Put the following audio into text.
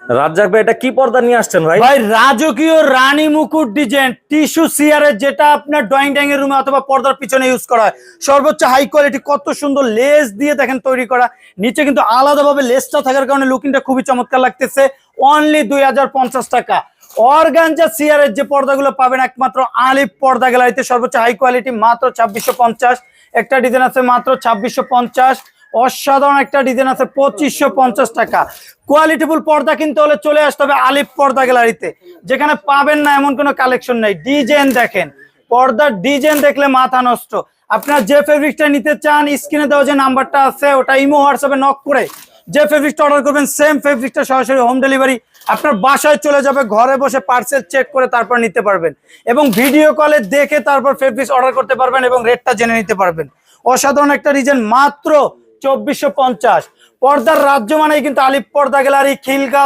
রাজ্জাক ভাই, এটা কি পর্দা নিয়ে আসছেন ভাই? ভাই রাজকীয় রানী মুকুট ডিজাইন টিস্যু সিয়ারের, যেটা আপনার ড্রয়িং ডাইনিং এর রুমে অথবা পর্দার পিছনে ইউজ করা হয়। সর্বোচ্চ হাই কোয়ালিটি, কত সুন্দর লেস দিয়ে দেখেন তৈরি করা। নিচে কিন্তু আলাদাভাবে লেসটা থাকার কারণে লুকিংটা খুবই চমৎকার লাগতেছে। অনলি 2050 টাকা। অর্গানজা সিয়ারের যে পর্দাগুলো পাবেন একমাত্র আলিফ পর্দা গ্যালারিতে, সর্বোচ্চ হাই কোয়ালিটি, মাত্র 2650। একটা ডিজাইন আছে মাত্র 2650। অসাধারণ একটা ডিজাইন আছে 2550 টাকা। কোয়ালিটিফুল পর্দা কিনতে হলে চলে আসতে হবে আলিফ পর্দা গ্যালারিতে, যেখানে পাবেন না এমন কোনো কালেকশন নাই। ডিজাইন দেখেন, পর্দার ডিজাইন দেখলে মাথা নষ্ট। আপনার যে ফেব্রিকটা নিতে চান, স্ক্রিনে দেওয়া যে নাম্বারটা আছে ওটা ইমো হোয়াটসঅ্যাপে নক করে যে ফেব্রিকটা অর্ডার করবেন, সেম ফেব্রিকটা সরাসরি হোম ডেলিভারি আপনার বাসায় চলে যাবে। ঘরে বসে পার্সেল চেক করে তারপর নিতে পারবেন, এবং ভিডিও কলে দেখে তারপর ফেব্রিক অর্ডার করতে পারবেন এবং রেটটা জেনে নিতে পারবেন। অসাধারণ একটা ডিজাইন, মাত্র 2450। পর্দার রাজ্য মানেই কিন্তু আলিফ পর্দা গ্যালারি, খিলগাঁও।